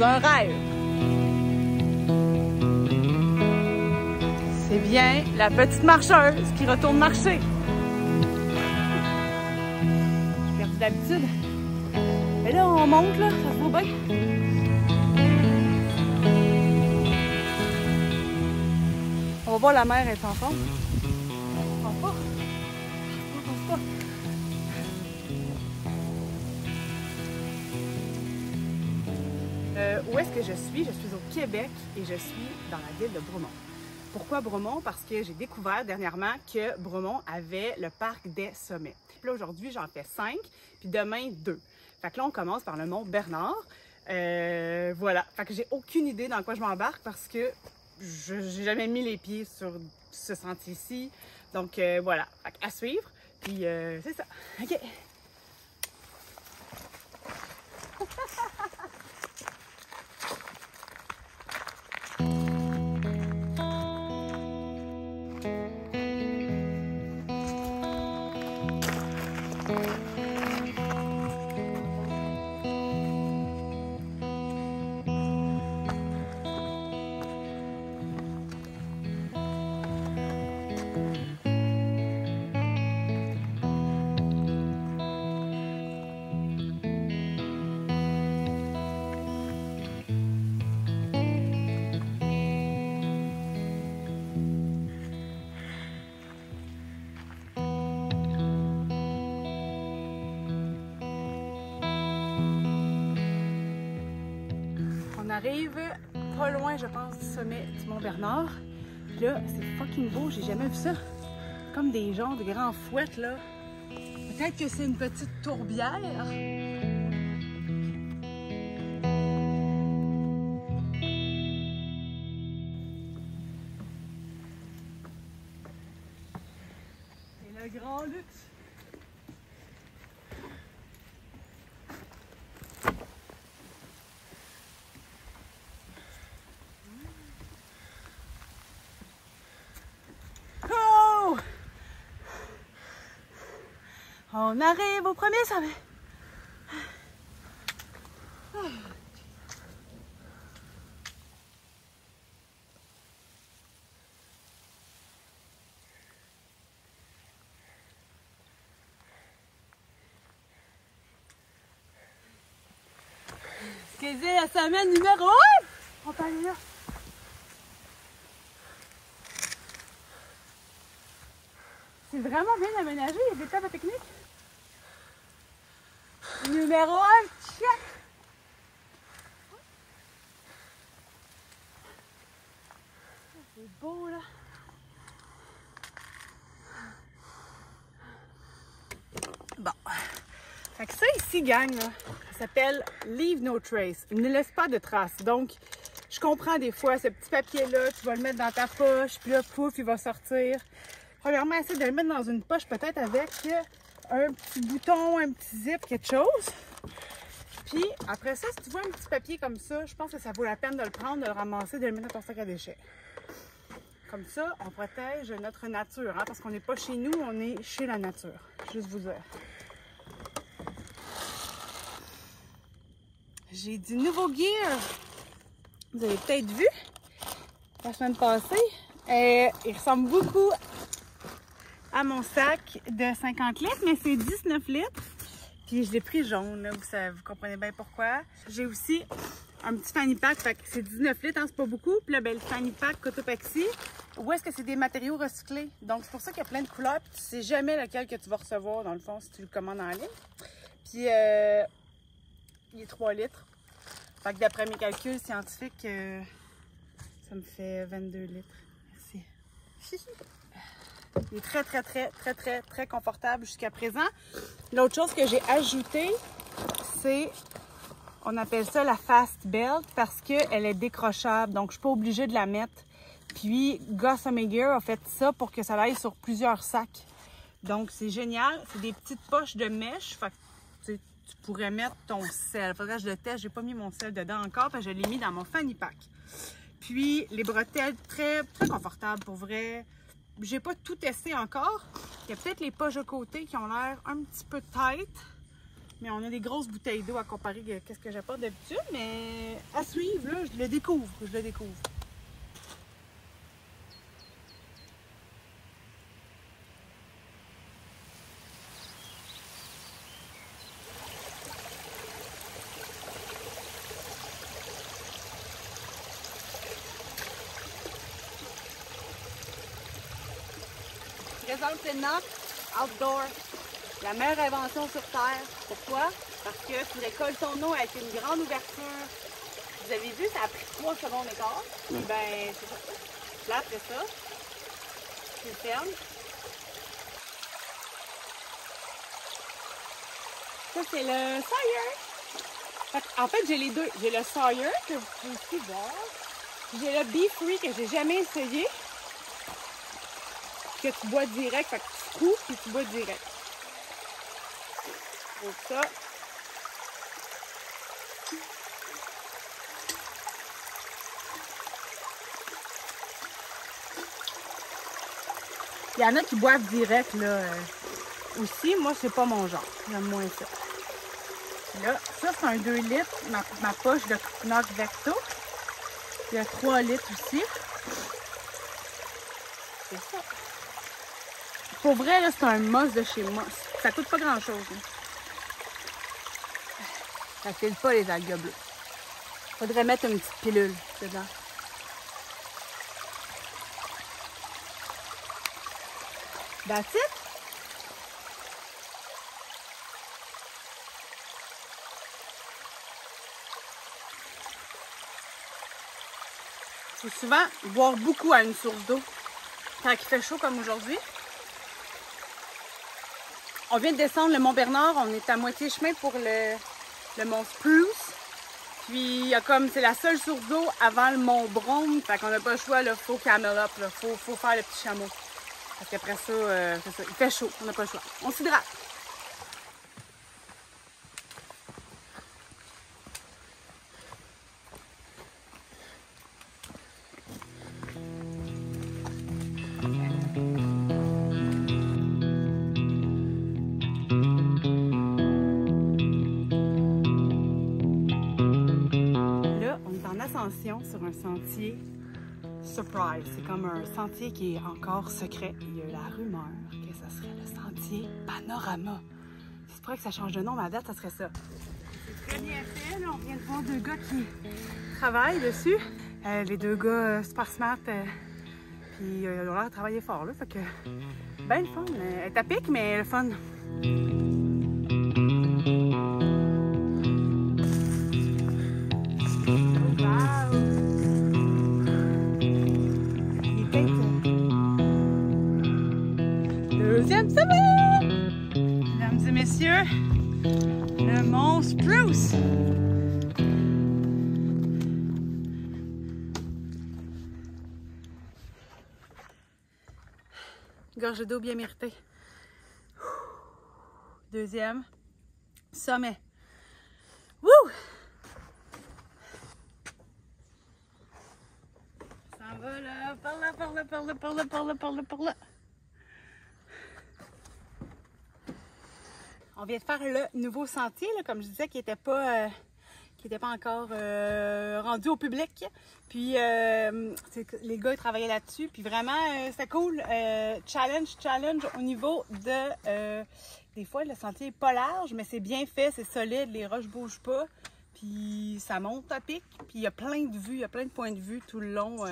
un rêve. C'est bien la petite marcheuse qui retourne marcher. J'ai perdu l'habitude. Mais là, on monte, là, ça se voit bien. On va voir la mer est en forme. On pense pas. On pense pas. Où est-ce que je suis? Je suis au Québec et je suis dans la ville de Bromont. Pourquoi Bromont? Parce que j'ai découvert dernièrement que Bromont avait le parc des sommets. Puis là, aujourd'hui, j'en fais 5, puis demain, 2. Fait que là, on commence par le mont Bernard. Voilà. Fait que j'ai aucune idée dans quoi je m'embarque parce que j'ai jamais mis les pieds sur ce sentier-ci. Donc, voilà. Fait que à suivre. Puis, c'est ça. OK. On arrive pas loin, je pense, du sommet du Mont Bernard. Puis là, c'est fucking beau, j'ai jamais vu ça. Comme des genres de grands fouettes, là. Peut-être que c'est une petite tourbière. Et le grand luxe. On arrive au premier sommet. C'est la semaine numéro 1. On peut aller là. C'est vraiment bien aménagé, il y a des tables techniques. Numéro 1, check! C'est beau là. Bon. Fait que ça ici, gang, là, ça s'appelle Leave No Trace. Il ne laisse pas de traces. Donc, je comprends des fois, ce petit papier-là, tu vas le mettre dans ta poche, puis là, pouf, il va sortir. Premièrement, essaie de le mettre dans une poche, peut-être avec un petit bouton, un petit zip, quelque chose. Puis après ça, si tu vois un petit papier comme ça, je pense que ça vaut la peine de le prendre, de le ramasser, de le mettre dans ton sac à déchets. Comme ça, on protège notre nature, hein, parce qu'on n'est pas chez nous, on est chez la nature. Juste vous dire. J'ai du nouveau gear. Vous avez peut-être vu la semaine passée. Il ressemble beaucoup à mon sac de 50 litres, mais c'est 19 litres. Puis je l'ai pris jaune, là, vous comprenez bien pourquoi. J'ai aussi un petit fanny pack, fait que c'est 19 litres, hein, c'est pas beaucoup. Puis là, ben, le fanny pack Cotopaxi, où est-ce que c'est des matériaux recyclés. Donc c'est pour ça qu'il y a plein de couleurs, puis tu sais jamais lequel que tu vas recevoir, dans le fond, si tu le commandes en ligne. Puis il est 3 litres. Fait que d'après mes calculs scientifiques, ça me fait 22 litres. Merci. Il est très confortable jusqu'à présent. L'autre chose que j'ai ajouté, c'est, on appelle ça la Fast Belt parce qu'elle est décrochable. Donc, je ne suis pas obligée de la mettre. Puis, Gossamer Gear a fait ça pour que ça aille sur plusieurs sacs. Donc, c'est génial. C'est des petites poches de mèche. Fait que, tu pourrais mettre ton sel. Faudrait que je le teste. J'ai pas mis mon sel dedans encore parce que je l'ai mis dans mon fanny pack. Puis, les bretelles très confortables pour vrai. J'ai pas tout testé encore. Il y a peut-être les poches de côté qui ont l'air un petit peu tight. Mais on a des grosses bouteilles d'eau à comparer à ce que j'apporte d'habitude. Mais à suivre, là, je le découvre. Présentement, outdoor, la meilleure invention sur Terre. Pourquoi? Parce que tu récoltes ton eau avec une grande ouverture. Vous avez vu, ça a pris 3 secondes et quart. Ben, c'est ça. Là, après ça, tu le fermes. Ça, c'est le Sawyer. En fait, j'ai les deux. J'ai le Sawyer, que vous pouvez aussi voir. J'ai le Be Free, que j'ai jamais essayé. Que tu bois direct, fait que tu coupes puis tu bois direct. Donc ça. Il y en a qui boivent direct là aussi. Moi, c'est pas mon genre. J'aime moins ça. Là, ça c'est un 2 litres, ma poche de Knock Vecto. Il y a 3 litres aussi. C'est ça. Pour vrai, là, c'est un Moss de chez Moss. Ça coûte pas grand-chose. Ça file pas les algues bleues. Faudrait mettre une petite pilule dedans. That's it. Faut souvent boire beaucoup à une source d'eau quand il fait chaud comme aujourd'hui. On vient de descendre le Mont Bernard, on est à moitié chemin pour le Mont Spruce. Puis il y a comme c'est la seule source d'eau avant le Mont Brome, fait qu'on n'a pas le choix, il faut camel up, faut faire le petit chameau. Parce qu'après ça, c'est ça, il fait chaud, on n'a pas le choix. On s'hydrate. Sur un sentier surprise. C'est comme un sentier qui est encore secret. Il y a la rumeur que ça serait le sentier Panorama. C'est vrai que ça change de nom, mais à date, ça serait ça. C'est très bien fait. Là, on vient de voir 2 gars qui travaillent dessus. Les 2 gars super smart. Puis ils ont l'air de travailler fort. Là, fait que ben le fun. Elle est à pic, mais le fun. Deuxième sommet! Mesdames et messieurs, le Mont Spruce! Gorgée d'eau bien méritée. Deuxième sommet. Wouh! Ça va là, par là, par là, par là, par là, par là, par là, par là. On vient de faire le nouveau sentier, là, comme je disais, qui n'était pas encore rendu au public. Puis les gars ils travaillaient là-dessus. Puis vraiment, c'était cool. Challenge au niveau de... des fois, le sentier n'est pas large, mais c'est bien fait, c'est solide, les roches ne bougent pas. Puis ça monte à pic. Puis il y a plein de vues, il y a plein de points de vue tout le long.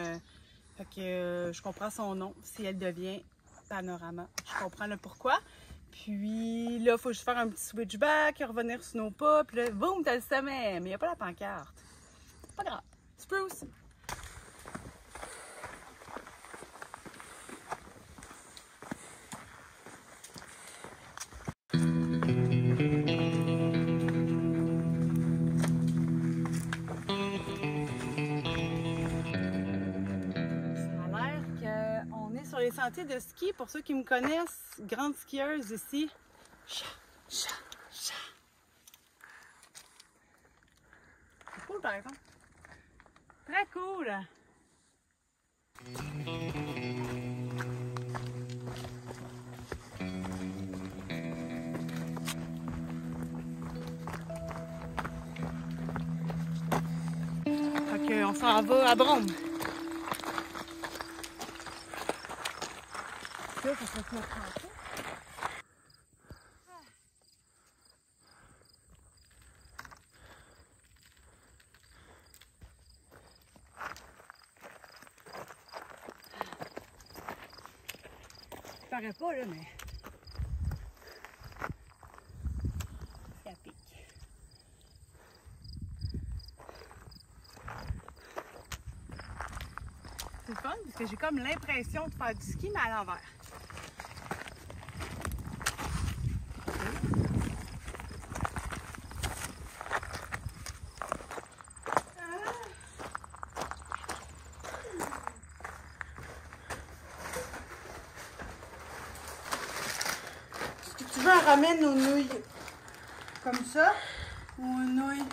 Fait que je comprends son nom, si elle devient Panorama. Je comprends le pourquoi. Puis là, il faut juste faire un petit switchback, revenir sur nos pas, puis là, boum, t'as le sommet. Mais il n'y a pas la pancarte. Pas grave. Spruce. Sur les sentiers de ski, pour ceux qui me connaissent, grande skieuse ici. C'est cool par exemple. Très cool. s'en va à Brome. Ça serait ça. Ça paraît pas là, mais ça pique. C'est fun parce que j'ai comme l'impression de faire du ski mais à l'envers. Est-ce que tu veux en ramène aux nouilles comme ça ou aux nouilles?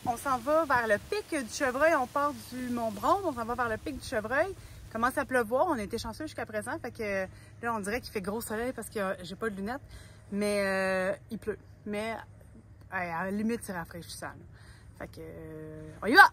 On s'en va vers le pic du Chevreuil, on part du Mont Brome, on s'en va vers le pic du Chevreuil. Il commence à pleuvoir, on a été chanceux jusqu'à présent, fait que là on dirait qu'il fait gros soleil parce que j'ai pas de lunettes, mais il pleut. Mais à la limite c'est rafraîchissant. Fait que on y va!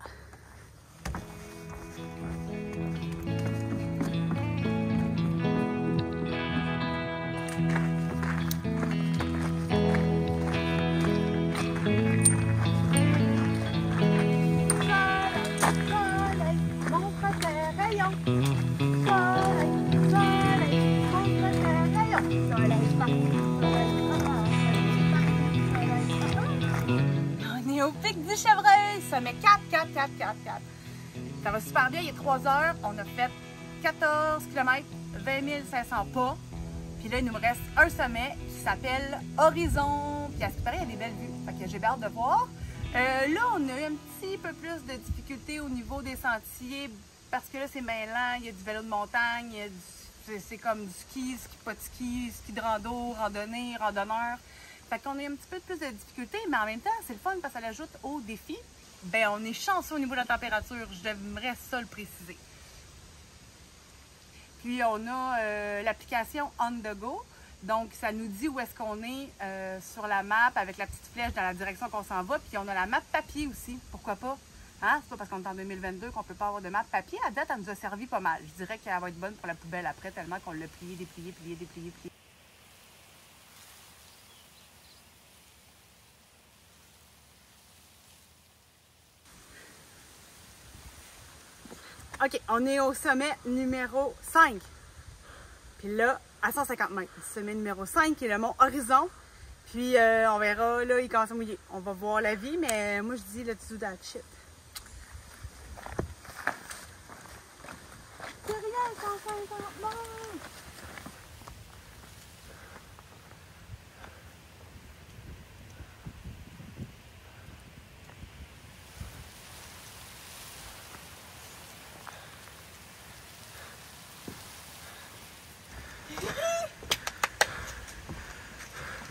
Au pic du Chevreuil, sommet 4. Ça va super bien, il est 3 heures, on a fait 14 km, 20 500 pas. Puis là, il nous reste un sommet qui s'appelle Horizon. Puis à ce qui paraît, il y a des belles vues, fait que j'ai hâte de voir. Là, on a eu un petit peu plus de difficultés au niveau des sentiers parce que là, c'est bien lent, il y a du vélo de montagne, c'est comme du ski, pas de ski, ski de rando, randonnée, randonneur. Fait qu'on a un petit peu plus de difficultés, mais en même temps, c'est le fun parce que ça l'ajoute au défi. Ben, on est chanceux au niveau de la température, je devrais ça le préciser. Puis, on a l'application On The Go. Donc, ça nous dit où est-ce qu'on est sur la map avec la petite flèche dans la direction qu'on s'en va. Puis, on a la map papier aussi. Pourquoi pas? Hein? C'est pas parce qu'on est en 2022 qu'on peut pas avoir de map papier. À date, elle nous a servi pas mal. Je dirais qu'elle va être bonne pour la poubelle après, tellement qu'on l'a plié, déplié. OK, on est au sommet numéro 5. Puis là, à 150 mètres. Sommet numéro 5 qui est le mont Horizon. Puis on verra, là, il commence à mouiller. On va voir la vie, mais moi je dis let's do that shit. C'est rien, 150 mètres!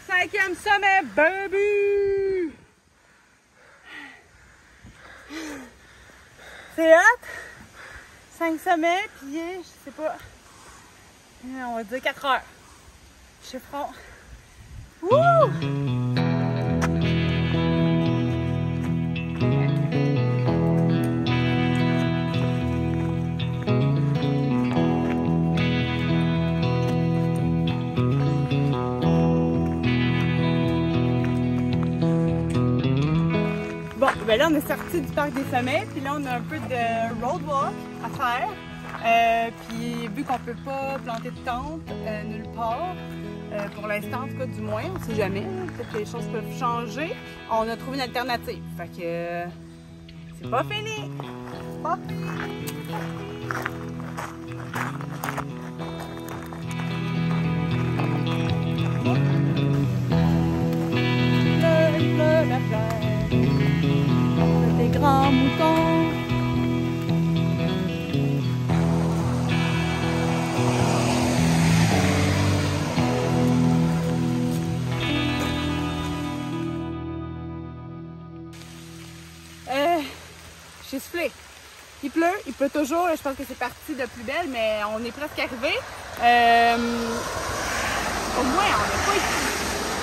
Cinquième sommet, baby! C'est hot! 5 sommets, puis je sais pas, on va dire 4 heures. Chiffron. Wouh! Bon, ben là, on est sorti du parc des sommets, puis là, on a un peu de road walk à faire. Puis vu qu'on peut pas planter de tente nulle part, pour l'instant, en tout cas, du moins, on sait jamais, peut-être que les choses peuvent changer, on a trouvé une alternative. Fait que c'est pas fini! C'est pas fini! Des grands moutons. J'ai soufflé. Il pleut toujours. Je pense que c'est parti de plus belle, mais on est presque arrivé. Au moins, on n'a pas eu...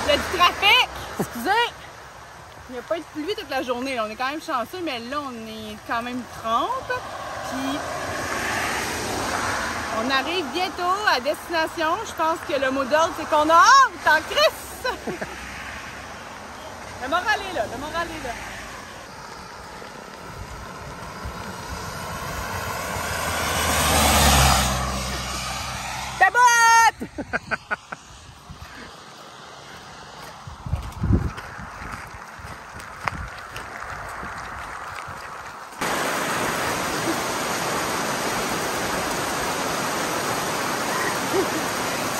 Il y a du trafic! Excusez! Il n'y a pas eu de pluie toute la journée. Là. On est quand même chanceux, mais là, on est quand même trempe. Puis, on arrive bientôt à destination. Je pense que le mot d'ordre, c'est qu'on a hâte en crise! Le moral est là, le moral est là.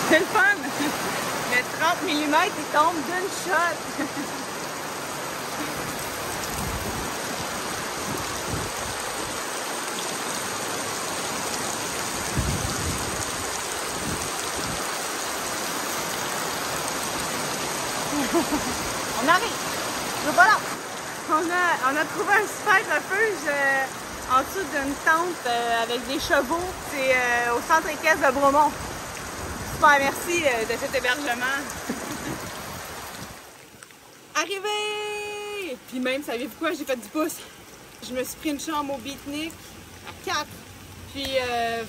C'est le fun! Le 30 mm, il tombe d'une shot! On arrive! Voilà! On a trouvé un super refuge en dessous d'une tente avec des chevaux. C'est au centre équestre de Bromont. Super, merci de cet hébergement. Arrivé! Puis même, savez-vous quoi? J'ai fait du pouce. Je me suis pris une chambre au Beatnik à 4. Puis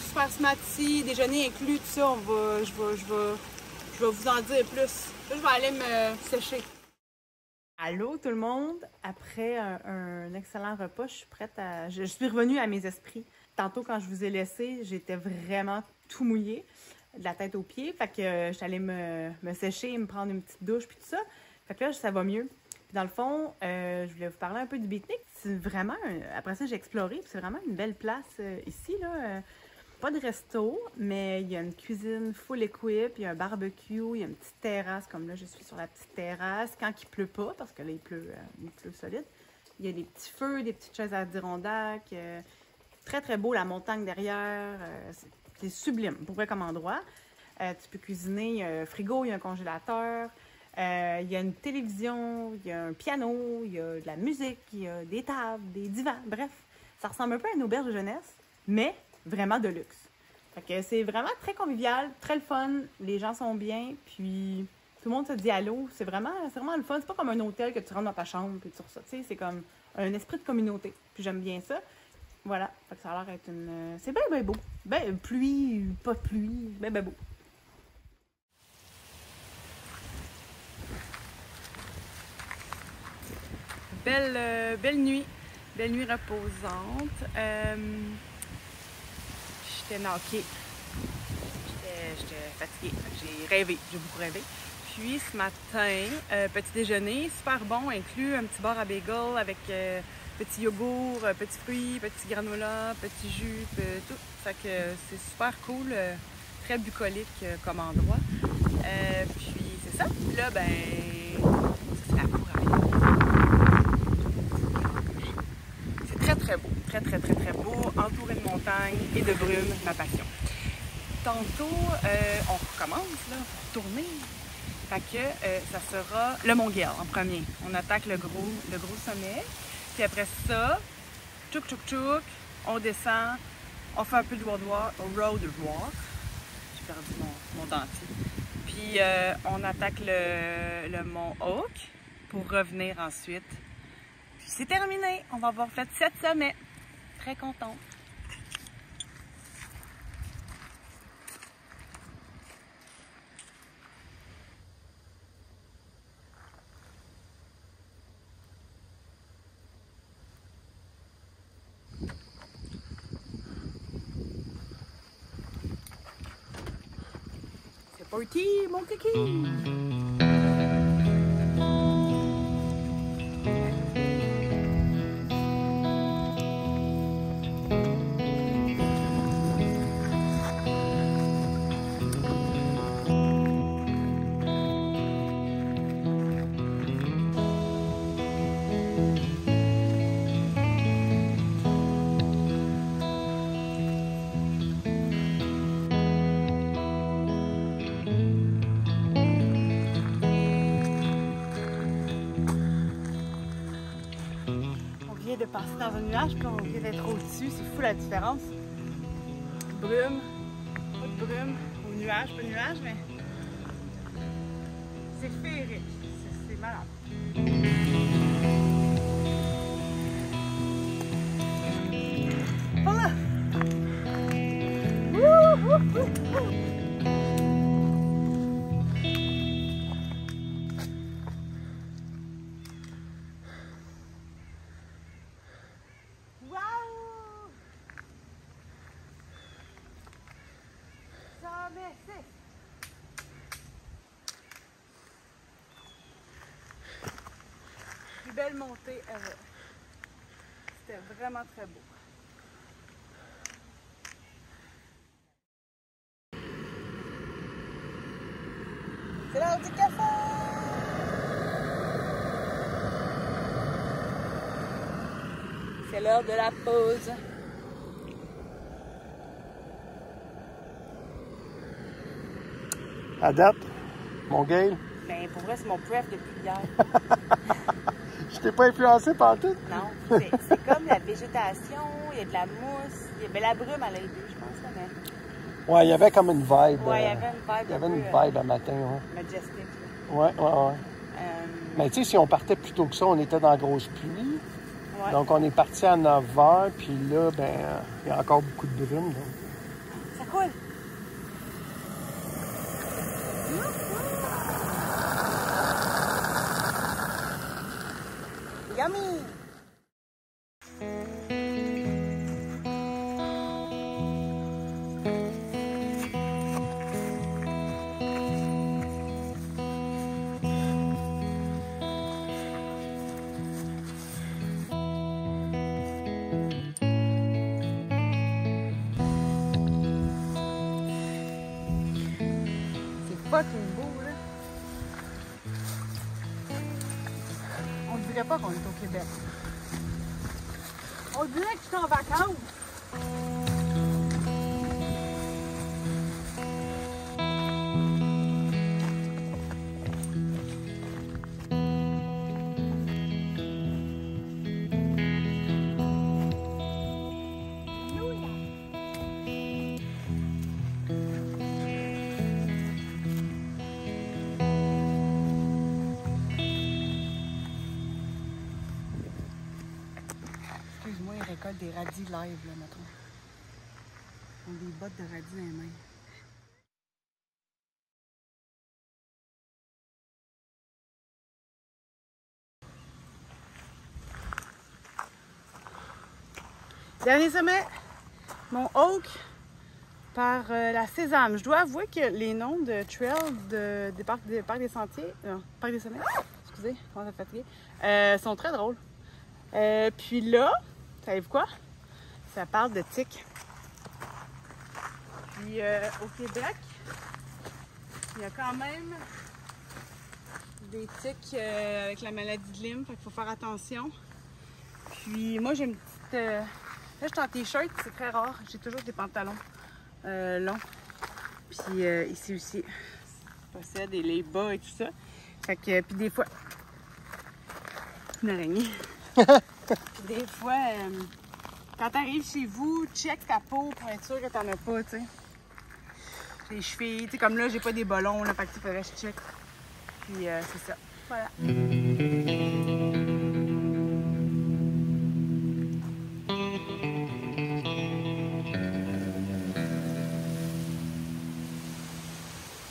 super smarty, déjeuner inclus, tout ça. Je vais vous en dire plus. Là, je vais aller me sécher. Allô tout le monde! Après un excellent repas, je suis prête à... Je suis revenue à mes esprits. Tantôt, quand je vous ai laissé, j'étais vraiment tout mouillée, de la tête aux pieds. Fait que j'allais me sécher, me prendre une petite douche, puis tout ça. Fait que là, ça va mieux. Puis dans le fond, je voulais vous parler un peu du Beatnik. C'est vraiment... Après ça, j'ai exploré, puis c'est vraiment une belle place ici, là. Pas de resto, mais il y a une cuisine full equip, il y a un barbecue, il y a une petite terrasse, comme là, je suis sur la petite terrasse, quand il pleut pas, parce que là, il pleut solide. Il y a des petits feux, des petites chaises Adirondack, très, très beau, la montagne derrière, c'est sublime, pour vrai comme endroit. Tu peux cuisiner, il y a un frigo, il y a un congélateur, il y a une télévision, il y a un piano, il y a de la musique, il y a des tables, des divans, bref. Ça ressemble un peu à une auberge de jeunesse, mais vraiment de luxe. Fait que c'est vraiment très convivial, très le fun, les gens sont bien, puis tout le monde se dit allô, c'est vraiment le fun. C'est pas comme un hôtel que tu rentres dans ta chambre puis tout ça, tu sais, c'est comme un esprit de communauté, puis j'aime bien ça. Voilà, fait que ça a l'air d'être une... C'est bien, bien beau. Ben, pluie, pas de pluie, ben, ben beau. Belle nuit reposante. J'étais knockée. J'étais fatiguée. J'ai rêvé. J'ai beaucoup rêvé. Puis ce matin, petit déjeuner, super bon, inclus un petit bar à bagel avec petit yogourt, petits fruits, petit granola, petit jus, tout. Fait que c'est super cool, très bucolique comme endroit. Puis c'est ça. Puis là, ben, c'est la cour arrière. C'est très très beau. Très très très très beau, entouré de montagnes et de brumes, ma passion. Tantôt, on recommence là, pour tourner. Fait que ça sera le Mont Guel en premier. On attaque le gros sommet. Puis après ça, tchouk tchouk tchouk, on descend, on fait un peu de road walk. J'ai perdu mon dentier. Puis on attaque le Mont Hawk pour revenir ensuite. Puis c'est terminé. On va avoir fait 7 sommets. Très contente. C'est parti, mon kiki! passer dans un nuage, puis on vient d'être au-dessus. C'est fou la différence. Brume, pas de brume, ou nuage, pas de nuage, mais c'est féerique. C'est malade. Voilà! Plus belle montée ever. C'était vraiment très beau. C'est l'heure du café! C'est l'heure de la pause. À date, mon Gail. Ben pour vrai, c'est mon pref depuis hier. Je t'ai pas influencé par tout? Non, c'est comme la végétation, il y a de la mousse, il y avait la brume à l'aide, je pense, là, mais... Ouais, il y avait comme une vibe. Ouais, il y avait une vibe. Il y avait une vibe à matin, ouais. Majestic. Ouais. Mais tu sais, si on partait plus tôt que ça, on était dans la grosse pluie. Ouais. Donc, on est parti à 9 h, puis là, ben, il y a encore beaucoup de brume. Donc. Ça coule! Yummy! C'est fucking beau, là! On dirait pas qu'on est au Québec. On dirait que je suis en vacances. Excuse-moi, ils récoltent des radis live, là, mettons. Ils ont des bottes de radis dans les mains. Dernier sommet, mon Oak par la Sésame. Je dois avouer que les noms de trails des parcs des sentiers, parcs des sommets, excusez, comment ça fatigué, sont très drôles. Puis là, savez-vous quoi? Ça parle de tiques. Puis au Québec, il y a quand même des tiques avec la maladie de Lyme, fait qu'il faut faire attention. Puis moi, j'ai une petite... là, je suis en t-shirt, c'est très rare. J'ai toujours des pantalons longs. Puis ici aussi, je possède les bas et tout ça. Fait que, puis des fois... Une araignée. Puis des fois, quand t'arrives chez vous, check ta peau pour être sûr que t'en as pas, tu sais. Les chevilles, tu sais, comme là, j'ai pas des ballons, là, fait que il faudrait que je check. Puis c'est ça. Voilà.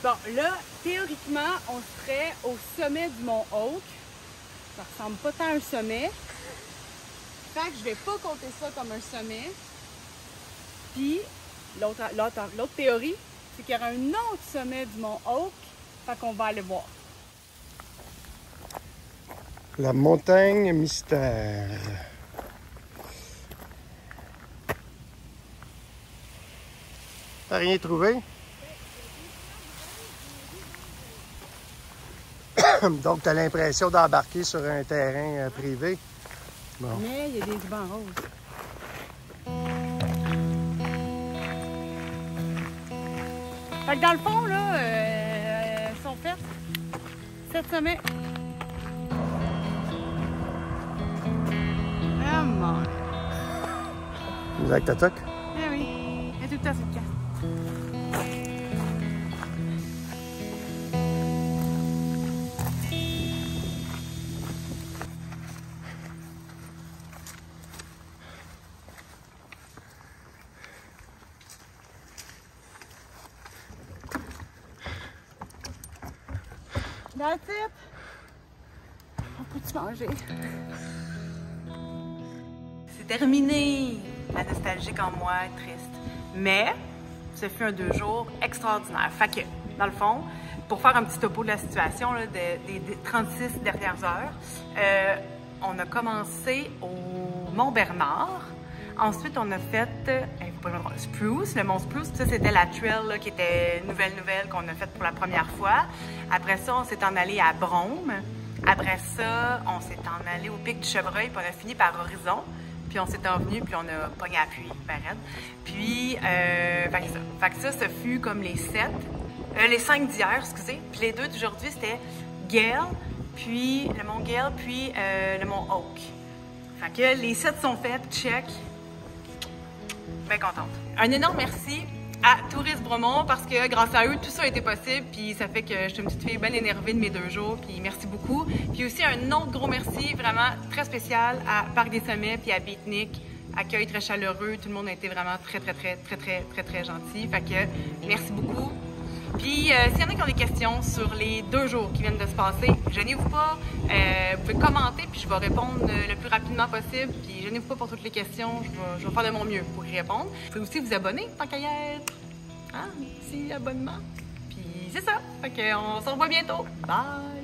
Bon, là, théoriquement, on serait au sommet du mont Oak. Ça ressemble pas tant à un sommet. Fait que je vais pas compter ça comme un sommet. Puis, l'autre théorie, c'est qu'il y aura un autre sommet du mont Oak. Fait qu'on va aller voir. La montagne mystère. T'as rien trouvé? Donc, t'as l'impression d'embarquer sur un terrain privé. Bon. Mais il y a des bancs roses. Fait que dans le fond, là, sont faites 7 sommets. Ah, Come on. Avec ta toque? Eh oui, il y a tout le temps sur le casque. That's it. On peut-tu manger? C'est terminé. La nostalgique en moi est triste. Mais ce fut un 2 jours extraordinaire. Fait que, dans le fond, pour faire un petit topo de la situation là, des 36 dernières heures, on a commencé au Mont-Bernard. Ensuite, on a fait Spruce, le mont Spruce. Ça, c'était la trail là, qui était nouvelle qu'on a faite pour la première fois. Après ça, on s'est en allé à Brome. Après ça, on s'est en allé au pic du Chevreuil, puis on a fini par Horizon. Puis on s'est envenu, puis on a pogné à Puy, ben raide. Puis, fait que ça fut comme les 5 d'hier, excusez. Puis les 2 d'aujourd'hui, c'était Gale, puis le mont Gale, puis le mont Oak. Fait que les 7 sont faits, check. Bien contente. Un énorme merci à Tourisme Bromont parce que grâce à eux, tout ça a été possible. Puis ça fait que je suis une petite fille bien énervée de mes 2 jours. Puis merci beaucoup. Puis aussi un autre gros merci vraiment très spécial à Parc des Sommets puis à Beatnik. Accueil très chaleureux. Tout le monde a été vraiment très gentil. Fait que merci beaucoup. Puis, s'il y en a qui ont des questions sur les 2 jours qui viennent de se passer, gênez-vous pas, vous pouvez commenter, puis je vais répondre le plus rapidement possible. Puis, gênez-vous pas pour toutes les questions, je vais faire de mon mieux pour y répondre. Vous pouvez aussi vous abonner, tant qu'à y être. Hein, petit abonnement. Puis, c'est ça. Fait qu'on se revoit bientôt. Bye!